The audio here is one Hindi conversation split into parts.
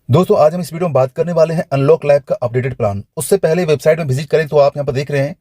दोस्तों आज हम इस वीडियो में बात करने वाले हैं अनलॉक लैब का अपडेटेड प्लान। उससे पहले वेबसाइट में विजिट करें तो आप यहां पर देख रहे हैं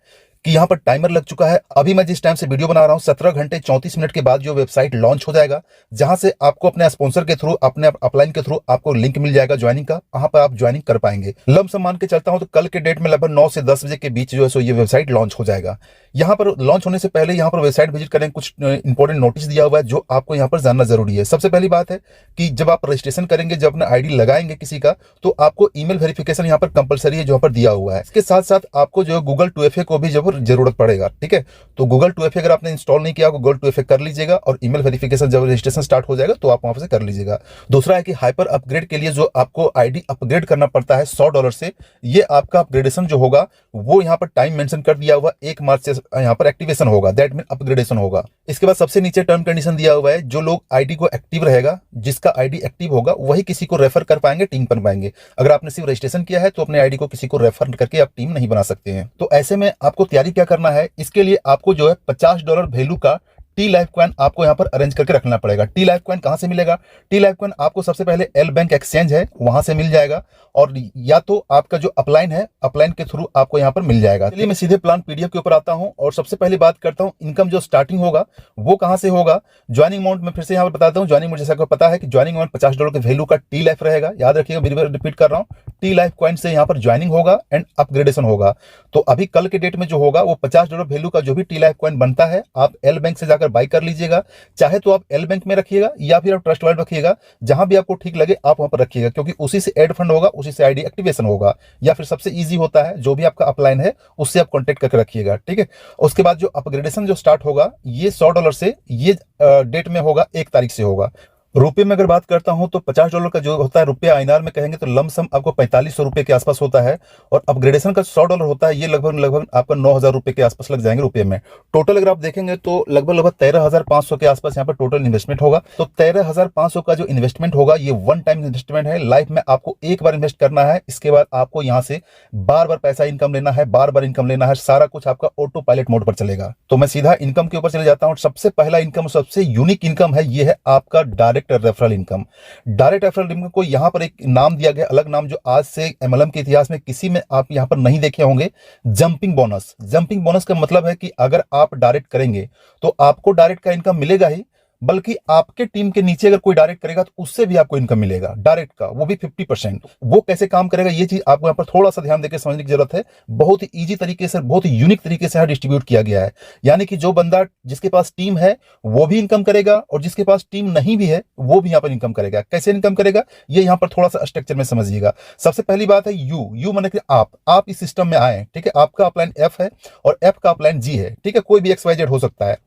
कि यहां पर टाइमर लग चुका है। अभी मैं जिस टाइम से वीडियो बना रहा हूं 17 घंटे 34 मिनट के बाद जो वेबसाइट लॉन्च हो जाएगा, जहां से आपको अपने स्पॉन्सर के थ्रू, अपने अपलाइन के थ्रू आपको लिंक मिल जाएगा ज्वाइनिंग का। वहां पर आप ज्वाइनिंग कर पाएंगे। लमसम मान के चलता हूं तो कल के डेट में लगभग 9 से 10 बजे के बीच जो है सो ये वेबसाइट लॉन्च हो जाएगा। यहाँ पर लॉन्च होने से पहले यहाँ पर वेबसाइट विजिट करें, कुछ इंपॉर्टेंट नोटिस दिया हुआ है जो आपको यहाँ पर जानना जरूरी है। सबसे पहली बात है कि जब आप रजिस्ट्रेशन करेंगे, जब अपना आईडी लगाएंगे किसी का, तो आपको ईमेल वेरिफिकेशन यहाँ पर कंपलसरी है जो यहाँ पर दिया हुआ है। इसके साथ साथ आपको जो गूगल 2FA को भी जरूरत पड़ेगा। ठीक है, तो गूगल 2FA अगर आपने इंस्टॉल नहीं किया, गूगल 2FA कर लीजिएगा और ईमेल वेरिफिकेशन जब रजिस्ट्रेशन स्टार्ट हो जाएगा तो आप वहां से कर लीजिएगा। दूसरा है कि हाइपर अपग्रेड के लिए जो आपको आईडी अपग्रेड करना पड़ता है $100 से, ये आपका अपग्रेडेशन जो होगा वो यहाँ पर टाइम मेंशन कर दिया हुआ 1 मार्च से यहाँ पर एक्टिवेशन होगा, दैट मीन अपग्रेडेशन होगा। इसके बाद सबसे नीचे टर्म कंडीशन दिया हुआ है, जो लोग आईडी को एक्टिव रहेगा, जिसका आईडी एक्टिव होगा वही किसी को रेफर कर पाएंगे, टीम बन पाएंगे। अगर आपने सिर्फ रजिस्ट्रेशन किया है तो अपने आईडी को किसी को रेफर करके आप टीम नहीं बना सकते हैं। तो ऐसे में आपको तैयारी क्या करना है, इसके लिए आपको जो है $50 वैल्यू का टी लाइफ कॉइन आपको यहां पर अरेंज करके रखना पड़ेगा। टी लाइफ कॉइन कहां से मिलेगा? टी लाइफ कॉइन आपको सबसे पहले एल बैंक एक्सचेंज है वहां से मिल जाएगा, और या तो आपका जो अपलाइन है, अपलाइन के थ्रू आपको यहां पर मिल जाएगा। चलिए मैं सीधे प्लान पीडीएफ के ऊपर आता हूं और सबसे पहले बात करता हूं इनकम जो स्टार्टिंग होगा वो कहां से होगा। ज्वाइनिंग अमाउंट में फिर से यहां पर बताता हूं, ज्वाइनिंग जैसा आपको पता है कि ज्वाइनिंग अमाउंट $50 के वैल्यू का टी लाइफ रहेगा। याद रखिएगा, मेरी बार रिपीट कर रहा हूं, टी लाइफ कॉइन से यहां पर ज्वाइनिंग होगा एंड अपग्रेडेशन होगा। तो अभी कल के डेट में जो होगा वो $50 वैल्यू का जो भी टी लाइफ कॉइन बनता है, आप एल बैंक से जाकर बाई कर लीजिएगा। चाहे तो आप एल बैंक में रखिएगा या फिर आप ट्रस्ट वॉलेट रखिएगा, जहां भी आपको ठीक लगे आप वहां पर रखिएगा, क्योंकि उसी से एड फंड होगा, उसी से आईडी एक्टिवेशन होगा। या फिर सबसे इजी होता है, जो भी आपका अपलाइन है उससे आप कांटेक्ट करके रखिएगा। ठीक है, उसके बाद जो अपग्रेडेशन जो स्टार्ट होगा ये $100 से, ये डेट में होगा 1 तारीख से होगा। रुपए में अगर बात करता हूं तो $50 का जो होता है, रुपया आईएनआर में कहेंगे तो लमसम आपको 4500 रुपए के आसपास होता है, और अपग्रेडेशन का $100 होता है, ये लगभग आपका 9000 रुपए के आसपास लग जाएंगे रुपए में। टोटल अगर आप देखेंगे तो लगभग 13,500 के आसपास यहाँ पर टोटल इन्वेस्टमेंट होगा। तो 13,500 का जो इन्वेस्टमेंट होगा ये वन टाइम इन्वेस्टमेंट है। लाइफ में आपको एक बार इन्वेस्ट करना है, इसके बाद आपको यहाँ से बार बार पैसा इनकम लेना है, बार बार इनकम लेना है, सारा कुछ आपका ऑटो पायलट मोड पर चलेगा। तो मैं सीधा इनकम के ऊपर चले जाता हूँ। सबसे पहला इनकम, सबसे यूनिक इनकम है, ये है आपका direct referral income. Direct referral income को यहां पर एक नाम दिया गया, अलग नाम, जो आज से एमएलएम के इतिहास में किसी में आप यहां पर नहीं देखे होंगे, जंपिंग बोनस। जंपिंग बोनस का मतलब है कि अगर आप डायरेक्ट करेंगे तो आपको डायरेक्ट का इनकम मिलेगा ही, बल्कि आपके टीम के नीचे अगर कोई डायरेक्ट करेगा तो उससे भी आपको इनकम मिलेगा डायरेक्ट का, वो भी 50%। वो कैसे काम करेगा ये चीज आपको यहाँ पर थोड़ा सा ध्यान देकर समझने की जरूरत है। बहुत ही इजी तरीके से, बहुत ही यूनिक तरीके से डिस्ट्रीब्यूट किया गया है। यानी कि जो बंदा, जिसके पास टीम है वो भी इनकम करेगा, और जिसके पास टीम नहीं भी है वो भी यहाँ पर इनकम करेगा। कैसे इनकम करेगा ये यहाँ पर थोड़ा सा स्ट्रक्चर में समझिएगा। सबसे पहली बात है यू माने कि आप इस सिस्टम में आए। ठीक है, आपका अपलाइन एफ है और एफ का अपलाइन जी है। ठीक है, कोई भी XYZ हो सकता है।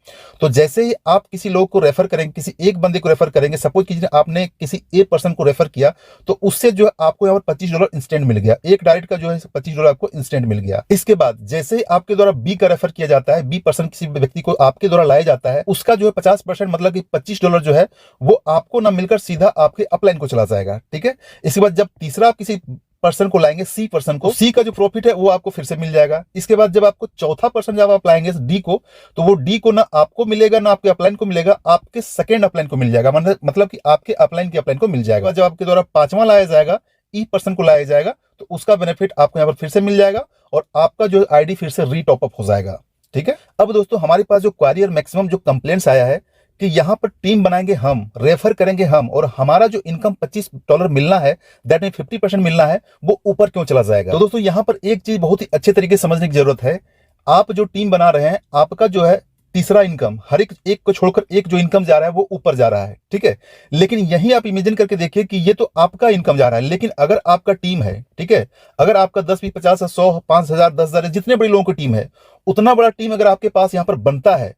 तो जैसे ही आप किसी लोग को रेफर करेंगे, किसी एक बंदे को रेफर करेंगे, सपोज कीजिए आपने किसी ए पर्सन को रेफर किया, तो उससे जो है आपको यहाँ पर $25 इंस्टेंट मिल गया। एक डायरेक्ट का जो है $25 आपको इंस्टेंट मिल गया। इसके बाद जैसे ही आपके द्वारा बी का रेफर किया जाता है, बी पर्सन किसी व्यक्ति को आपके द्वारा लाया जाता है, उसका जो है 50% मतलब कि $25 जो है वो आपको ना मिलकर सीधा आपके अपलाइन को चला जाएगा। ठीक है, इसके बाद जब तीसरा आप किसी पर्सन को लाएंगे, सी पर्सन को, सी का जो प्रॉफिट है वो आपको फिर से मिल जाएगा। इसके बाद जब आपको चौथा पर्सन जब आप लाएंगे डी को, तो वो डी को ना आपको मिलेगा ना आपके अपलाइन को मिलेगा, आपके सेकंड अपलाइन को मिल जाएगा, मतलब कि आपके अपलाइन के अपलाइन को मिल जाएगा। जब आपके द्वारा पांचवा लाया जाएगा, ई पर्सन को लाया जाएगा, तो उसका बेनिफिट आपको यहाँ पर फिर से मिल जाएगा और आपका जो आईडी फिर से रीटॉप अप हो जाएगा। ठीक है, अब दोस्तों हमारे पास जो क्वारी और मैक्सिमम जो कंप्लेंट्स आया है कि यहां पर टीम बनाएंगे हम, रेफर करेंगे हम, और हमारा जो इनकम $25 मिलना है, दैट मीन 50% मिलना है, वो ऊपर क्यों चला जाएगा। तो दोस्तों यहां पर एक चीज बहुत ही अच्छे तरीके से समझने की जरूरत है। आप जो टीम बना रहे हैं, आपका जो है तीसरा इनकम, हर एक को छोड़कर एक जो इनकम जा रहा है वो ऊपर जा रहा है। ठीक है, लेकिन यही आप इमेजिन करके देखिए कि ये तो आपका इनकम जा रहा है, लेकिन अगर आपका टीम है, ठीक है, अगर आपका 10, 20, 50, 100, 5,000, 10,000, जितने बड़े लोगों की टीम है, उतना बड़ा टीम अगर आपके पास यहां पर बनता है,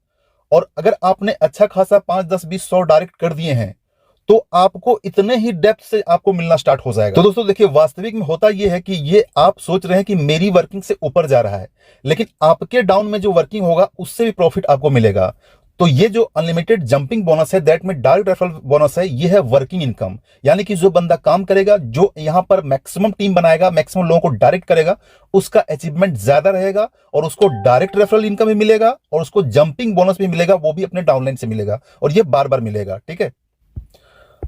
और अगर आपने अच्छा खासा 5, 10, 20, 100 डायरेक्ट कर दिए हैं, तो आपको इतने ही डेप्थ से आपको मिलना स्टार्ट हो जाएगा। तो दोस्तों देखिए, वास्तविक में होता यह है कि ये आप सोच रहे हैं कि मेरी वर्किंग से ऊपर जा रहा है, लेकिन आपके डाउन में जो वर्किंग होगा उससे भी प्रॉफिट आपको मिलेगा। तो ये जो अनलिमिटेड जंपिंग बोनस है, दैट में डायरेक्ट रेफरल बोनस है, ये है वर्किंग इनकम। यानी कि जो बंदा काम करेगा, जो यहां पर मैक्सिमम टीम बनाएगा, मैक्सिमम लोगों को डायरेक्ट करेगा, उसका अचीवमेंट ज्यादा रहेगा और उसको डायरेक्ट रेफरल इनकम भी मिलेगा और उसको जंपिंग बोनस भी मिलेगा, वो भी अपने डाउनलाइन से मिलेगा और ये बार बार मिलेगा। ठीक है,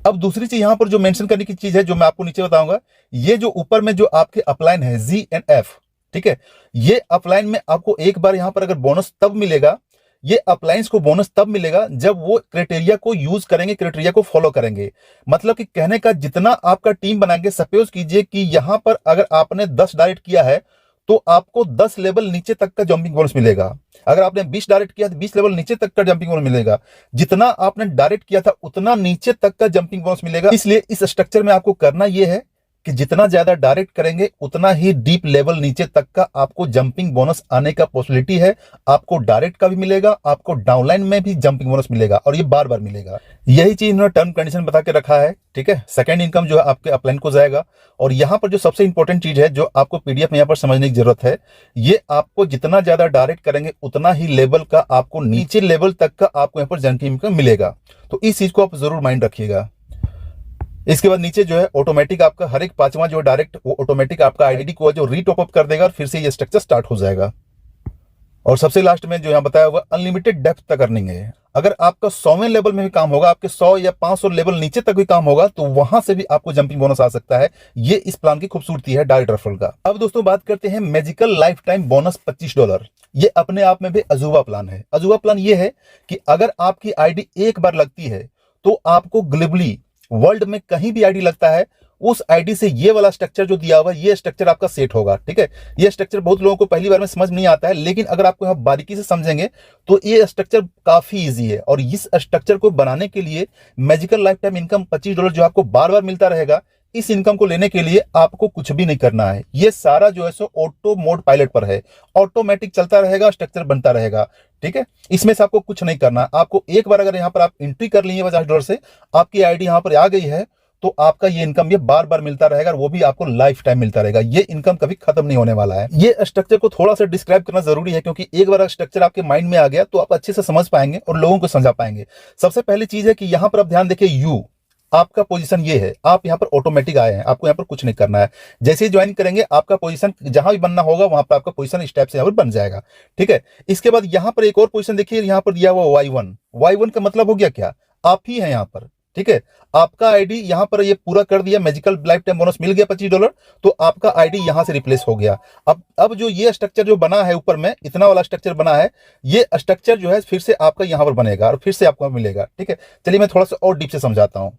अब दूसरी चीज यहां पर जो मेंशन करने की चीज है, जो मैं आपको नीचे बताऊंगा, ये जो ऊपर में जो आपके अपलाइन है ZNF, ठीक है, ये अपलाइन में आपको एक बार यहां पर अगर बोनस तब मिलेगा, ये अपलाइंस को बोनस तब मिलेगा जब वो क्राइटेरिया को यूज करेंगे, क्राइटेरिया को फॉलो करेंगे। मतलब कि कहने का जितना आपका टीम बनाएंगे, सपोज कीजिए कि यहां पर अगर आपने 10 डायरेक्ट किया है तो आपको 10 लेवल नीचे तक का जंपिंग बोनस मिलेगा। अगर आपने 20 डायरेक्ट किया तो 20 लेवल नीचे तक का जंपिंग बोनस मिलेगा। जितना आपने डायरेक्ट किया था उतना नीचे तक का जंपिंग बोनस मिलेगा। इसलिए इस स्ट्रक्चर में आपको करना यह है कि जितना ज्यादा डायरेक्ट करेंगे उतना ही डीप लेवल नीचे तक का आपको जंपिंग बोनस आने का पॉसिबिलिटी है। आपको डायरेक्ट का भी मिलेगा, आपको डाउनलाइन में भी जंपिंग बोनस मिलेगा, और ये बार बार मिलेगा। यही चीज इन्होंने टर्म कंडीशन बता के रखा है, ठीक है। सेकंड इनकम जो है आपके अपलाइन को जाएगा। और यहां पर जो सबसे इंपॉर्टेंट चीज है जो आपको पीडीएफ में यहां पर समझने की जरूरत है, ये आपको जितना ज्यादा डायरेक्ट करेंगे उतना ही लेवल का आपको नीचे लेवल तक का आपको यहां पर जंपिंग इनकम मिलेगा। तो इस चीज को आप जरूर माइंड रखिएगा। इसके बाद नीचे जो है ऑटोमेटिक आपका हर एक 5वां जो डायरेक्ट वो ऑटोमेटिक आपका आईडी को जो रीटॉप अप कर देगा और फिर से ये स्ट्रक्चर स्टार्ट हो जाएगा। और सबसे लास्ट में जो यहां बताया हुआ अनलिमिटेड डेप्थ तक अर्निंग है। अगर आपका 100वें लेवल में भी काम होगा, आपके 100 या 500 लेवल नीचे तक भी काम होगा, तो वहां से भी आपको जंपिंग बोनस आ सकता है। ये इस प्लान की खूबसूरती है डायरेक्ट रेफरल का। अब दोस्तों बात करते हैं मैजिकल लाइफ टाइम बोनस $25। ये अपने आप में भी अजूबा प्लान है। अजूबा प्लान ये है कि अगर आपकी आईडी एक बार लगती है तो आपको ग्लोबली वर्ल्ड में कहीं भी आईडी लगता है, उस आईडी से ये वाला स्ट्रक्चर जो दिया हुआ है, ये स्ट्रक्चर आपका सेट होगा, ठीक है। ये स्ट्रक्चर बहुत लोगों को पहली बार में समझ नहीं आता है, लेकिन अगर आपको यहाँ बारीकी से समझेंगे तो ये स्ट्रक्चर काफी इजी है। और इस स्ट्रक्चर को बनाने के लिए मैजिकल लाइफ टाइम इनकम $25 जो आपको बार बार मिलता रहेगा, इस इनकम को लेने के लिए आपको कुछ भी नहीं करना है। ये सारा जो है सो ऑटो मोड पायलट पर है, ऑटोमेटिक चलता रहेगा, स्ट्रक्चर बनता रहेगा, ठीक है। इसमें से आपको कुछ नहीं करना। आपको एक बार अगर यहाँ पर आप एंट्री कर लिए $50 से, आपकी आईडी यहाँ पर आ गई है, तो आपका ये इनकम ये बार बार मिलता रहेगा, और वो भी आपको लाइफ टाइम मिलता रहेगा। ये इनकम कभी खत्म नहीं होने वाला है। ये स्ट्रक्चर को थोड़ा सा डिस्क्राइब करना जरूरी है, क्योंकि एक बार स्ट्रक्चर आपके माइंड में आ गया तो आप अच्छे से समझ पाएंगे और लोगों को समझा पाएंगे। सबसे पहली चीज है कि यहाँ पर आप ध्यान देखिए, यू आपका पोजीशन ये है, आप यहाँ पर ऑटोमेटिक आए हैं, आपको यहाँ पर कुछ नहीं करना है। जैसे ही ज्वाइन करेंगे आपका पोजीशन जहां भी बनना होगा वहां पर आपका पोजीशन इस टाइप से यहाँ पर बन जाएगा, ठीक है। इसके बाद यहाँ पर एक और पोजीशन देखिए, यहाँ पर दिया हुआ Y1। Y1 का मतलब हो गया क्या, आप ही है यहाँ पर, ठीक है। आपका आईडी यहां पर ये पूरा कर दिया, मैजिकल लाइफ टाइम बोनस मिल गया $25, तो आपका आईडी यहां से रिप्लेस हो गया। अब जो ये स्ट्रक्चर जो बना है ऊपर में, इतना वाला स्ट्रक्चर बना है, ये स्ट्रक्चर जो है फिर से आपका यहां पर बनेगा और फिर से आपको मिलेगा, ठीक है। चलिए मैं थोड़ा सा और डीप से समझाता हूं।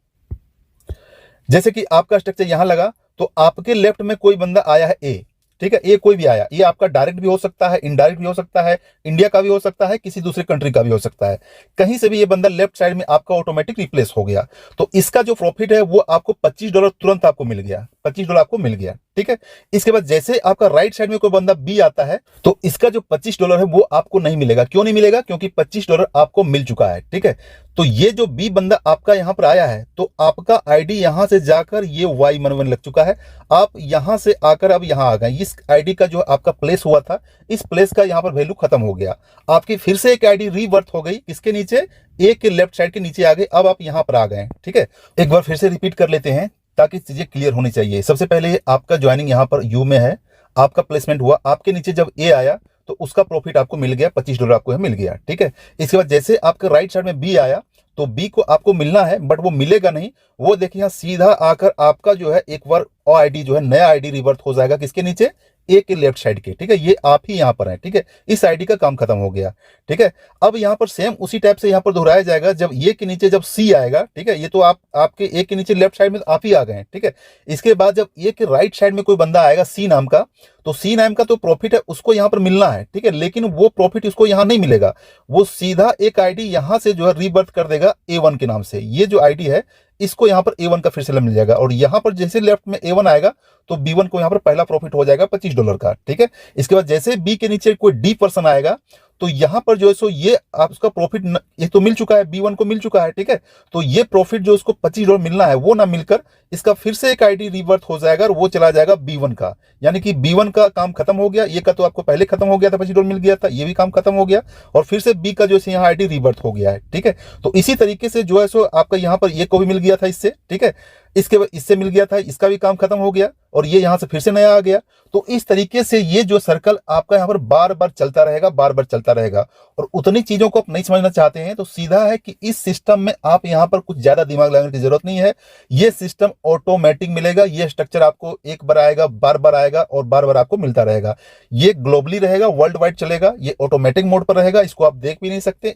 जैसे कि आपका स्ट्रक्चर यहां लगा, तो आपके लेफ्ट में कोई बंदा आया है ए, ठीक है। ये कोई भी आया, ये आपका डायरेक्ट भी हो सकता है, इनडायरेक्ट भी हो सकता है, इंडिया का भी हो सकता है, किसी दूसरे कंट्री का भी हो सकता है। कहीं से भी ये बंदा लेफ्ट साइड में आपका ऑटोमेटिक रिप्लेस हो गया, तो इसका जो प्रॉफिट है वो आपको $25 तुरंत आपको मिल गया, $25 आपको मिल गया, ठीक है। इसके बाद जैसे आपका राइट साइड में कोई बंदा बी आता है, तो इसका जो $25 है वो आपको नहीं मिलेगा। क्यों नहीं मिलेगा, क्योंकि $25 आपको मिल चुका है, ठीक है। तो ये जो बी बंदा आपका यहां पर आया है, तो आपका आईडी यहां से जाकर ये Y11 लग चुका है। आप यहां से आकर अब यहां आ गए, इस आईडी का जो आपका प्लेस हुआ था, इस प्लेस का यहां पर वैल्यू खत्म हो गया। आपकी फिर से एक आईडी रीबर्थ हो गई, इसके नीचे ए के लेफ्ट साइड के नीचे आ गई। अब आप यहां पर आ गए, ठीक है। एक बार फिर से रिपीट कर लेते हैं ताकि चीजें क्लियर होनी चाहिए। सबसे पहले आपका ज्वाइनिंग यहां पर यू में है, आपका प्लेसमेंट हुआ, आपके नीचे जब ए आया तो उसका प्रॉफिट आपको मिल गया, $25 आपको मिल गया, ठीक है। इसके बाद जैसे आपके राइट साइड में बी आया, तो बी को आपको मिलना है, बट वो मिलेगा नहीं। वो देखिए यहाँ सीधा आकर आपका जो है एक बार और आईडी जो है नया आईडी रिवर्ट हो जाएगा, किसके नीचे, ए के लेफ्ट साइड के, ठीक है। ये आप ही यहां पर हैं, ठीक है। इस आईडी का काम खत्म हो गया, ठीक है। अब यहां पर सेम उसी टाइप से यहां पर दोहराया जाएगा, जब ए के नीचे जब सी आएगा, ठीक है। ये तो आपके ए के नीचे लेफ्ट साइड में आप ही आ गए हैं, ठीक है। इसके बाद जब ए के राइट साइड में कोई बंदा आएगा सी नाम का, तो सी नाम का तो प्रॉफिट है उसको यहां पर मिलना है, ठीक है। लेकिन वो प्रॉफिट उसको यहां नहीं मिलेगा, वो सीधा एक आईडी यहां से जो है रीबर्थ कर देगा A1 के नाम से। ये जो आईडी है इसको यहां पर A1 का फिर से मिल जाएगा, और यहां पर जैसे लेफ्ट में A1 आएगा तो B1 को यहां पर पहला प्रॉफिट हो जाएगा $25 का, ठीक है। इसके बाद जैसे B के नीचे कोई डी पर्सन आएगा, तो यहां पर जो है सो ये आप उसका प्रॉफिट ये तो मिल चुका है, B1 को मिल चुका है, ठीक है। तो ये प्रॉफिट जो उसको $25 मिलना है वो ना मिलकर इसका फिर से एक आईडी रिवर्ट हो जाएगा, और वो चला जाएगा B1 का। यानी कि B1 का काम खत्म हो गया, ये का तो आपको पहले खत्म हो गया था, $25 मिल गया था, ये भी काम खत्म हो गया, और फिर से बी का जो है यहाँ आईडी रिवर्ट हो गया है, ठीक है। तो इसी तरीके से जो है सो आपका यहाँ पर ये को भी मिल गया था इससे, ठीक है। इसके बाद इससे मिल गया था, इसका भी काम खत्म हो गया, और ये यहां से फिर से नया आ गया। तो इस तरीके से ये जो सर्कल आपका यहाँ पर बार बार चलता रहेगा, बार बार चलता चलता रहेगा। और उतनी चीजों को आप नहीं समझना चाहते हैं तो सीधा है कि इस सिस्टम में आप यहाँ पर कुछ ज्यादा दिमाग लगाने की जरूरत नहीं है। ये सिस्टम ऑटोमेटिक मिलेगा। ये स्ट्रक्चर आपको एक बार आएगा, बार बार आएगा और बार बार आपको मिलता रहेगा। ये ग्लोबली रहेगा, वर्ल्ड वाइड चलेगा, ये ऑटोमेटिक मोड पर रहेगा। इसको आप देख भी नहीं सकते।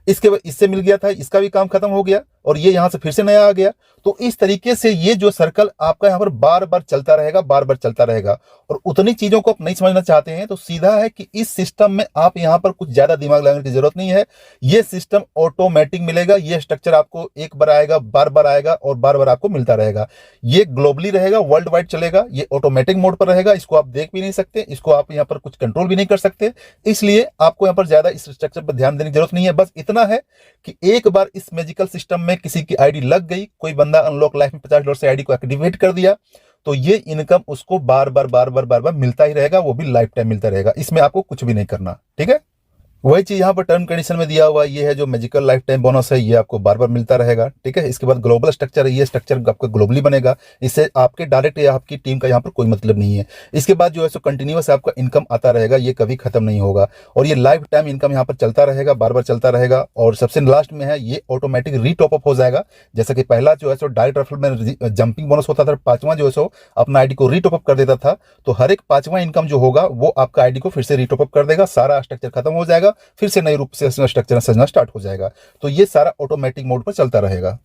इसके बाद इससे मिल गया था, इसका भी काम खत्म हो गया और ये यहां से फिर से नया आ गया। तो इस तरीके से ये जो सर्कल आपका यहाँ पर बार बार चलता रहेगा, बार बार चलता रहेगा। और उतनी चीजों को आप नहीं समझना चाहते हैं तो सीधा है कि इस सिस्टम में आप यहाँ पर कुछ ज्यादा दिमाग लगाने की जरूरत नहीं है। ये सिस्टम ऑटोमेटिक मिलेगा। ये स्ट्रक्चर आपको एक बार आएगा, बार बार आएगा और बार बार आपको मिलता रहेगा। ये ग्लोबली रहेगा, वर्ल्ड वाइड चलेगा, ये ऑटोमेटिक मोड पर रहेगा। इसको आप देख भी नहीं सकते, इसको आप यहाँ पर कुछ कंट्रोल भी नहीं कर सकते। इसलिए आपको यहाँ पर ज्यादा इस स्ट्रक्चर पर ध्यान देने की जरूरत नहीं है। बस इतना है कि एक बार इस मैजिकल सिस्टम में किसी की आईडी लग गई, कोई बंदा अनलॉक लाइफ में $50 से आईडी को एक्टिवेट कर दिया, तो ये इनकम उसको बार बार मिलता ही रहेगा। वो भी लाइफ टाइम मिलता रहेगा। इसमें आपको कुछ भी नहीं करना। ठीक है, वही चीज यहाँ पर टर्म कंडीशन में दिया हुआ ये है जो मैजिकल लाइफ टाइम बोनस है, ये आपको बार बार मिलता रहेगा। ठीक है, इसके बाद ग्लोबल स्ट्रक्चर है, ये स्ट्रक्चर आपका ग्लोबली बनेगा। इससे आपके डायरेक्ट या आपकी टीम का यहाँ पर कोई मतलब नहीं है। इसके बाद जो है सो कंटिन्यूअस आपका इनकम आता रहेगा, ये कभी खत्म नहीं होगा। और ये लाइफ टाइम इनकम यहाँ पर चलता रहेगा, बार बार चलता रहेगा। और सबसे लास्ट में है ये ऑटोमेटिक रीटॉपअप हो जाएगा। जैसा कि पहला जो है सो डायरेक्ट रेफरल में जंपिंग बोनस होता था, पांचवा जो है सो अपना आईडी को रीटॉपअप कर देता था। तो हर एक पांचवा इनकम जो होगा वो आपका आईडी को फिर से रीटॉपअप कर देगा। सारा स्ट्रक्चर खत्म हो जाएगा, फिर से नए रूप से स्ट्रक्चर सजना स्टार्ट हो जाएगा। तो ये सारा ऑटोमेटिक मोड पर चलता रहेगा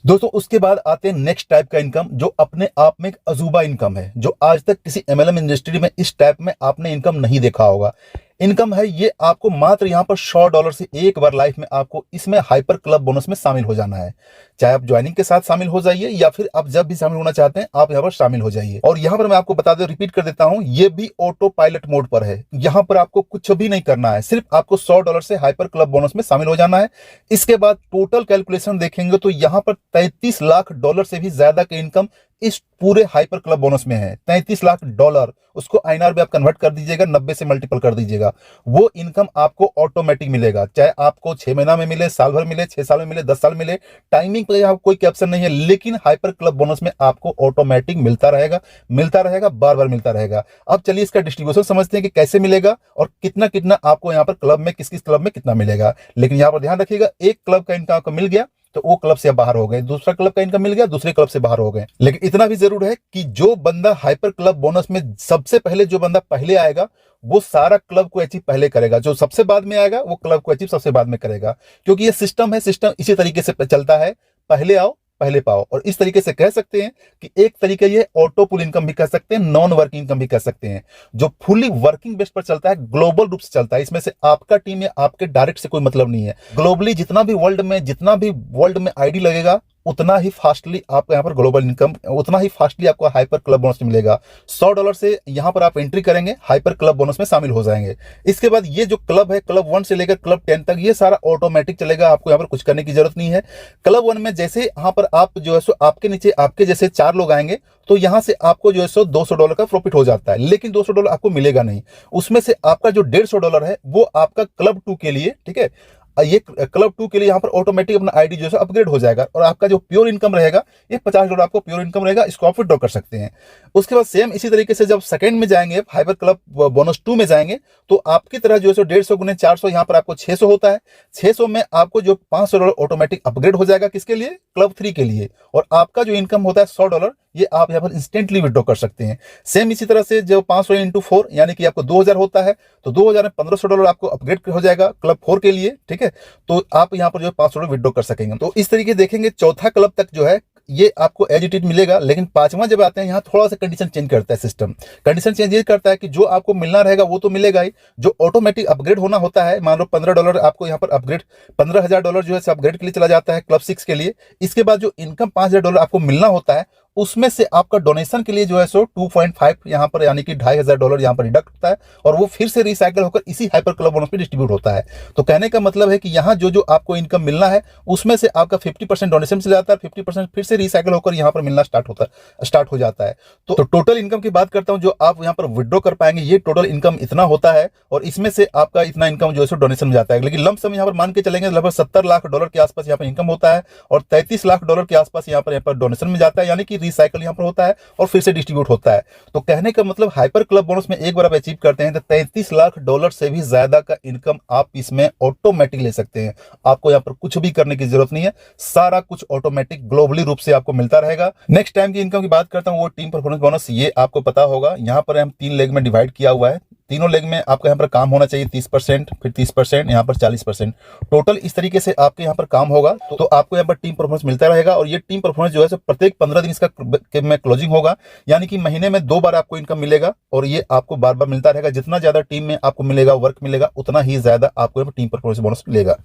दोस्तों। उसके बाद आते हैं नेक्स्ट टाइप का इनकम, जो अपने आप में एक अजूबा इनकम है, जो आज तक किसी एमएलएम इंडस्ट्री में इस टाइप में आपने इनकम नहीं देखा होगा। इनकम है ये आपको मात्र यहाँ पर $100 से एक बार लाइफ में आपको इसमें हाइपर क्लब बोनस में शामिल हो जाना है। चाहे आप ज्वाइनिंग के साथ शामिल हो जाइए या फिर आप जब भी शामिल होना चाहते हैं आप यहाँ पर शामिल हो जाइए। और यहाँ पर मैं आपको बता दूं, रिपीट कर देता हूँ, ये भी ऑटो पायलट मोड पर है। यहाँ पर आपको कुछ भी नहीं करना है, सिर्फ आपको $100 से हाइपर क्लब बोनस में शामिल हो जाना है। इसके बाद टोटल कैलकुलेशन देखेंगे तो यहाँ पर $33 लाख से भी ज्यादा की इनकम इस पूरे हाइपर क्लब बोनस में है। $33 लाख, उसको आईएनआर में आप कन्वर्ट कर दीजिएगा, 90 से मल्टीपल कर दीजिएगा। वो इनकम आपको ऑटोमेटिक मिलेगा, चाहे आपको 6 महीना में मिले, साल भर मिले, 6 साल में मिले, 10 साल मिले। टाइमिंग पे यहाँ कोई कैप्शन नहीं है, लेकिन हाइपर क्लब बोनस में आपको ऑटोमेटिक मिलता रहेगा, बार बार मिलता रहेगा। अब चलिए इसका डिस्ट्रीब्यूशन समझते हैं कि कैसे मिलेगा और कितना कितना आपको यहाँ पर क्लब में, किस किस क्लब में कितना मिलेगा। लेकिन यहाँ पर ध्यान रखिएगा, एक क्लब का इनकम आपको मिल गया तो वो क्लब से बाहर हो गए, दूसरा क्लब का इनकम मिल गया, दूसरे क्लब से बाहर हो गए। लेकिन इतना भी जरूर है कि जो बंदा हाइपर क्लब बोनस में सबसे पहले, जो बंदा पहले आएगा वो सारा क्लब को अचीव पहले करेगा, जो सबसे बाद में आएगा वो क्लब को अचीव सबसे बाद में करेगा। क्योंकि ये सिस्टम है, सिस्टम इसी तरीके से चलता है, पहले आओ पहले पाओ। और इस तरीके से कह सकते हैं कि एक तरीके ये ऑटो पुल इनकम भी कह सकते हैं, नॉन वर्किंग इनकम भी कह सकते हैं, जो फुली वर्किंग बेस पर चलता है, ग्लोबल रूप से चलता है। इसमें से आपका टीम या आपके डायरेक्ट से कोई मतलब नहीं है। ग्लोबली जितना भी वर्ल्ड में आईडी लगेगा उतना ही फास्टली आपको यहाँ पर ग्लोबल इनकम, उतना ही फास्टली आपको हाइपर क्लब बोनस मिलेगा। $100 से यहाँ पर आप एंट्री करेंगे, हाइपर क्लब बोनस में शामिल हो जाएंगे। इसके बाद ये जो क्लब है, क्लब 1 से लेकर क्लब 10 तक, ये सारा ऑटोमेटिक चलेगा, आपको यहाँ पर कुछ करने की जरूरत नहीं है। क्लब 1 में जैसे यहाँ पर आप जो है सो आपके नीचे आपके जैसे 4 लोग आएंगे तो यहाँ से आपको जो है सो $200 का प्रॉफिट हो जाता है। लेकिन $200 आपको मिलेगा नहीं, उसमें से आपका जो $150 है वो आपका क्लब 2 के लिए, ठीक है, ये क्लब 2 के लिए यहाँ पर ऑटोमेटिक अपना आईडी जो है अपग्रेड हो जाएगा और आपका जो प्योर इनकम रहेगा ये $50 आपको प्योर इनकम रहेगा। इसको आप विड्रॉ कर सकते हैं। उसके बाद सेम इसी तरीके से जब सेकंड में जाएंगे, हाइपर क्लब बोनस 2 में जाएंगे, तो आपकी तरह जो है 150 गुने 400, यहाँ पर आपको 600 होता है। 600 में आपको जो $500 ऑटोमेटिक अपग्रेड हो जाएगा, किसके लिए? क्लब 3 के लिए। और आपका जो इनकम होता है $100, ये आप यहाँ पर इंस्टेंटली विड्रॉ कर सकते हैं। सेम इसी तरह से जो 500 × 4 यानी कि आपको 2000 होता है, तो 2000 में $1500 आपको अपग्रेड हो जाएगा क्लब 4 के लिए, ठीक है। तो आप यहाँ पर जो $500 विड्रॉ कर सकेंगे। तो इस तरीके देखेंगे चौथा क्लब तक जो है ये आपको एज इट इज मिलेगा। लेकिन पांचवा जब आते हैं, यहाँ थोड़ा सा कंडीशन चेंज करता है सिस्टम। कंडीशन चेंज ये करता है कि जो आपको मिलना रहेगा वो तो मिलेगा ही, जो ऑटोमेटिक अपग्रेड होना होता है, मान लो $15 आपको यहाँ पर अपग्रेड, $15,000 जो है अपग्रेड के लिए चला जाता है क्लब 6 के लिए। इसके बाद जो इनकम $5,000 आपको मिलना होता है, उसमें से आपका डोनेशन के लिए जो है सो 2.5 यहाँ पर यानी कि $2,500 यहाँ पर डिडक्ट होता है और वो फिर से रिसाइकल होकर इसी हाइपर क्लब बोनस पे डिस्ट्रीब्यूट होता है। तो कहने का मतलब है कि यहाँ जो जो आपको इनकम मिलना है उसमें से आपका 50% डोनेशन से जाता है, 50% फिर से रिसाइकल होकर यहाँ पर मिलना स्टार्ट हो जाता है। तो टोटल इनकम की बात करता हूँ जो आप यहाँ पर विड्रॉ कर पाएंगे, ये टोटल इनकम इतना होता है और इसमें से आपका इतना इनकम जो है डोनेशन में जाता है। लेकिन लंप सम यहाँ पर मान के चलेंगे लगभग $70 लाख के आसपास यहाँ पर इनकम होता है और $33 लाख के आसपास यहाँ पर डोनेशन में जाता है, यानी कि रिसाइकल यहाँ पर होता है और फिर से डिस्ट्रीब्यूट होता है। तो कहने का मतलब हाइपर क्लब बोनस में एक बार आप अचीव करते हैं तो $33 लाख से भी ज्यादा का इनकम आप इसमें ऑटोमेटिक ले सकते हैं। आपको यहाँ पर कुछ भी करने की जरूरत नहीं है, सारा कुछ ऑटोमेटिक ग्लोबली रूप से आपको मिलता रहेगा। नेक्स्ट टाइम की इनकम की बात करता हूँ, वो टीम परफॉर्मेंस बोनस। ये आपको पता होगा, यहाँ पर हम 3 लेग में डिवाइड किया हुआ है। तीनों लेग में आपका यहाँ पर काम होना चाहिए 30%, फिर 30%, यहाँ पर 40%। टोटल इस तरीके से आपके यहाँ पर काम होगा तो आपको यहाँ पर टीम परफॉर्मेंस मिलता रहेगा। और ये टीम परफॉर्मेंस जो है प्रत्येक 15 दिन इसका में क्लोजिंग होगा, यानी कि महीने में 2 बार आपको इनकम मिलेगा और ये आपको बार बार मिलता रहेगा। जितना ज्यादा टीम में आपको मिलेगा, वर्क मिलेगा, उतना ही ज्यादा आपको यहाँ पर टीम परफॉर्मेंस बोनस मिलेगा।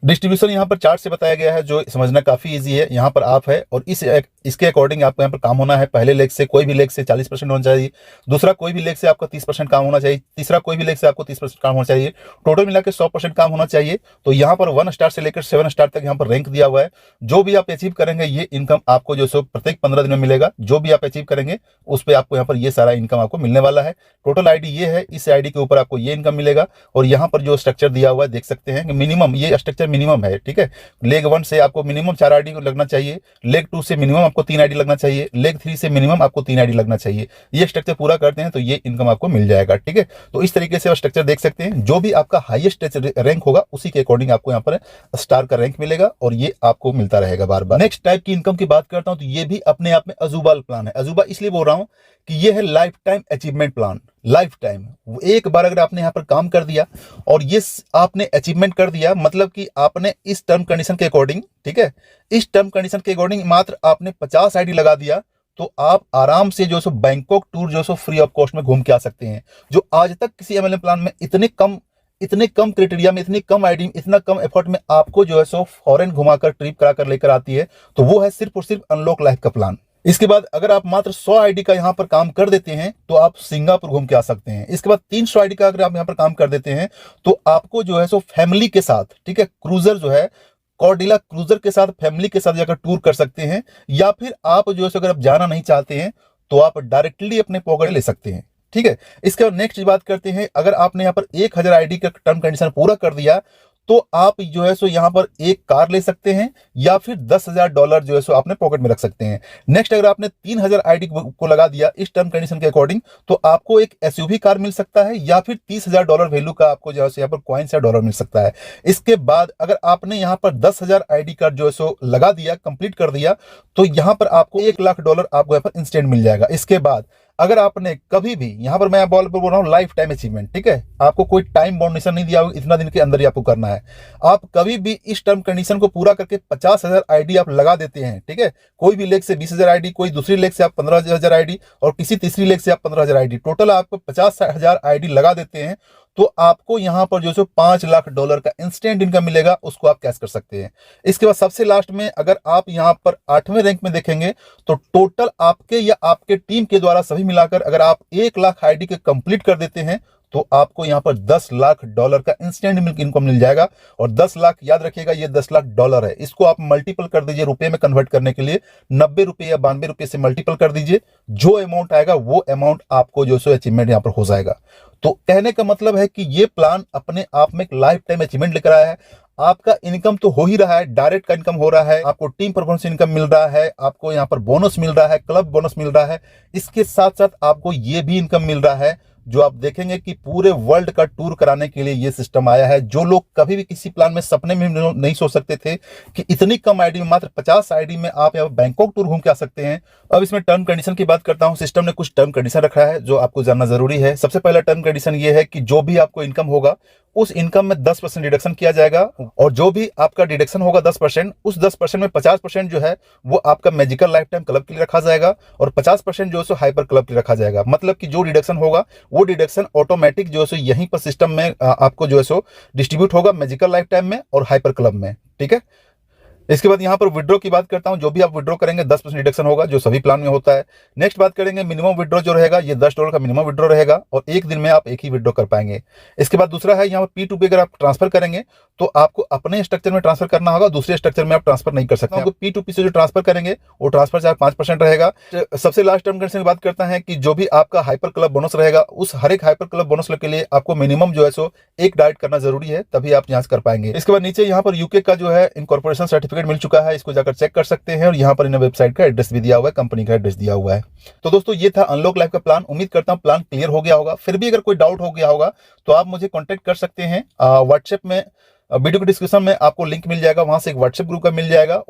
डिस्ट्रीब्यूशन यहाँ पर चार्ट से बताया गया है, जो समझना काफी इजी है। यहाँ पर आप है और इसके अकॉर्डिंग आपको यहाँ पर काम होना है। पहले लेग से, कोई भी लेग से 40% होना चाहिए, दूसरा कोई भी लेग से आपका 30% काम होना चाहिए, तीसरा कोई भी लेग से आपको 30% काम होना चाहिए, टोटल मिला के 100% काम होना चाहिए। तो यहाँ पर 1 स्टार से लेकर 7 स्टार तक यहाँ पर रैंक दिया हुआ है। जो भी आप अचीव करेंगे ये इनकम आपको जो सो प्रत्येक 15 दिन में मिलेगा। जो भी आप अचीव करेंगे उस पर आपको यहाँ पर ये सारा इनकम आपको मिलने वाला है। टोटल आईडी ये है, इस आईडी के ऊपर आपको ये इनकम मिलेगा। और यहाँ पर जो स्ट्रक्चर दिया हुआ है देख सकते हैं कि मिनिमम, ये स्ट्रक्चर मिनिमम है, ठीक है। लेग 1 से आपको मिनिमम 4 आईडी लगना चाहिए, लेग 2 से मिनिमम आपको 3 आईडी लगना चाहिए, लेग 3 से मिनिमम आपको 3 आईडी लगना चाहिए। ये स्ट्रक्चर पूरा करते हैं तो ये इनकम आपको मिल जाएगा, ठीक है। तो इस तरीके से आप स्ट्रक्चर देख सकते हैं। जो भी आपका हाईएस्ट रैंक होगा उसी के अकॉर्डिंग आपको यहाँ पर स्टार का रैंक मिलेगा और ये आपको मिलता रहेगा बार बार। नेक्स्ट टाइप की इनकम की बात करता हूं तो ये भी अपने आप में अजूबा प्लान है। अजूबा इसलिए बोल रहा हूं कि ये है life time achievement plan. Life time, एक बार अगर आपने यहाँ पर काम कर दिया और ये आपने अचीवमेंट कर दिया, मतलब कि आपने इस टर्म कंडीशन के अकॉर्डिंग, ठीक है, इस टर्म कंडीशन के अकॉर्डिंग मात्र आपने 50 आईडी लगा दिया तो आप आराम से जो सो बैंकॉक टूर जो सो फ्री ऑफ कॉस्ट में घूम के आ सकते हैं। जो आज तक किसी एमएलएम प्लान में इतने कम क्राइटेरिया में, इतनी कम आईडी, इतना कम एफर्ट में आपको जो है सो फॉरेन घुमाकर ट्रिप कराकर लेकर आती है, तो वो है सिर्फ और सिर्फ अनलॉक लाइफ का प्लान। इसके बाद अगर आप मात्र 100 आईडी का यहाँ पर काम कर देते हैं तो आप सिंगापुर घूम के आ सकते हैं। इसके बाद 300 आईडी का अगर आप यहाँ पर काम कर देते हैं तो आपको जो है सो फैमिली के साथ, ठीक है, क्रूजर जो है कॉर्डिला क्रूजर के साथ, फैमिली के साथ जाकर टूर कर सकते हैं। या फिर आप जो है सो अगर आप जाना नहीं चाहते हैं तो आप डायरेक्टली अपने पॉकेट ले सकते हैं, ठीक है। इसके बाद नेक्स्ट बात करते हैं, अगर आपने यहाँ पर 1000 आईडी का टर्म कंडीशन पूरा कर दिया तो आप जो है सो यहाँ पर एक कार ले सकते हैं या फिर $10,000 जो है सो अपने पॉकेट में रख सकते हैं। नेक्स्ट अगर आपने 3000 आईडी को लगा दिया इस टर्म कंडीशन के अकॉर्डिंग तो आपको एक एसयूवी कार मिल सकता है या फिर $30,000 वैल्यू का आपको जो है यहाँ पर कॉइन्स या डॉलर मिल सकता है। इसके बाद अगर आपने यहाँ पर 10,000 आईडी कार्ड जो है सो लगा दिया, कंप्लीट कर दिया, तो यहाँ पर आपको $1 लाख आपको यहाँ पर इंस्टेंट मिल जाएगा। इसके बाद अगर आपने कभी भी, यहां पर मैं बोल रहा हूं लाइफ टाइम अचीवमेंट, ठीक है, आपको कोई टाइम बाउंडेशन नहीं दिया होगा, इतना दिन के अंदर ही आपको करना है। आप कभी भी इस टर्म कंडीशन को पूरा करके 50,000 आईडी आप लगा देते हैं, ठीक है, कोई भी लेग से 20,000 आईडी, कोई दूसरी लेग से आप 15,000 आईडी और किसी तीसरी लेग से आप 15,000 आईडी, टोटल आपको 50,000 आईडी लगा देते हैं तो आपको यहां पर जो है $5 लाख का इंस्टेंट इनकम मिलेगा, उसको आप कैश कर सकते हैं। इसके बाद सबसे लास्ट में अगर आप यहां पर 8वें रैंक में देखेंगे तो टोटल आपके या आपके टीम के द्वारा सभी मिलाकर अगर आप 1 लाख आईडी के कंप्लीट कर देते हैं तो आपको यहां पर $10 लाख का इंस्टेंट इनकम मिल जाएगा। और 10 लाख याद रखिएगा, ये $10 लाख है। इसको आप मल्टीपल कर दीजिए रुपए में कन्वर्ट करने के लिए, 90 रुपए या 92 रुपए से मल्टीपल कर दीजिए, जो अमाउंट आएगा वो अमाउंट आपको जो सो अचीवमेंट यहां पर हो जाएगा। तो कहने का मतलब है कि ये प्लान अपने आप में एक लाइफ टाइम अचीवमेंट लेकर आया है। आपका इनकम तो हो ही रहा है, डायरेक्ट का इनकम हो रहा है, आपको टीम परफॉर्मेंस इनकम मिल रहा है, आपको यहाँ पर बोनस मिल रहा है, क्लब बोनस मिल रहा है। इसके साथ साथ आपको ये भी इनकम मिल रहा है जो आप देखेंगे कि पूरे वर्ल्ड का टूर कराने के लिए ये सिस्टम आया है। जो लोग कभी भी किसी प्लान में सपने में नहीं सोच सकते थे कि इतनी कम आईडी में, मात्र 50 आईडी में आप यहाँ बैंकॉक टूर घूम के आ सकते हैं। अब इसमें टर्म कंडीशन की बात करता हूं। सिस्टम ने कुछ टर्म कंडीशन रखा है जो आपको जानना जरूरी है। सबसे पहला टर्म कंडीशन ये है कि जो भी आपको इनकम होगा उस इनकम में 10% डिडक्शन किया जाएगा और जो भी आपका डिडक्शन होगा 10%, उस 10% में 50% जो है वो आपका मैजिकल लाइफ टाइम क्लब के लिए रखा जाएगा और 50% जो है सो हाइपर क्लब के लिए रखा जाएगा। मतलब कि जो डिडक्शन होगा वो डिडक्शन ऑटोमेटिक जो है सो यहीं पर सिस्टम में आपको जो है सो डिस्ट्रीब्यूट होगा, मैजिकल लाइफ टाइम में और हाइपर क्लब में, ठीक है। इसके बाद यहाँ पर विड्रॉ की बात करता हूँ। जो भी आप विड्रॉ करेंगे 10% डिडक्शन होगा, जो सभी प्लान में होता है। नेक्स्ट बात करेंगे मिनिमम विड्रॉ जो रहेगा, ये $10 का मिनिमम विड्रॉ रहेगा और एक दिन में आप एक ही विड्रॉ कर पाएंगे। इसके बाद दूसरा है यहाँ पर P2P अगर आप ट्रांसफर करेंगे तो आपको अपने स्ट्रक्चर में ट्रांसफर करना होगा, दूसरे स्ट्रक्चर में आप ट्रांसफर नहीं कर सकते। आपको P2P से जो ट्रांसफर करेंगे वो ट्रांसफर चार्ज 5% रहेगा। सबसे लास्ट टर्म कंडीशन की बात करता है कि जो भी आपका हाइपर क्लब बोनस रहेगा, उस हर एक हाइपर क्लब बोनस के लिए आपको मिनिमम जो है सो एक डाइट करना जरूरी है, तभी आप यहाँ कर पाएंगे। इसके बाद नीचे यहाँ पर यूके का जो है इनकॉर्पोरेशन सर्टिफिकेट सर्टिफिकेट मिल चुका है, इसको जाकर चेक कर सकते हैं। और यहाँ पर इन्हें वेबसाइट का एड्रेस भी दिया हुआ है, कंपनी का एड्रेस दिया हुआ है। तो दोस्तों ये था अनलॉक लाइफ का प्लान। उम्मीद करता हूँ प्लान क्लियर हो गया होगा। फिर भी अगर कोई डाउट हो गया होगा तो आप मुझे कॉन्टेक्ट कर सकते हैं व्हाट्सएप में। वीडियो के डिस्क्रिप्शन में आपको लिंक मिल जाएगा, वहां से एक व्हाट्सएप ग्रुप का मिल जाएगा।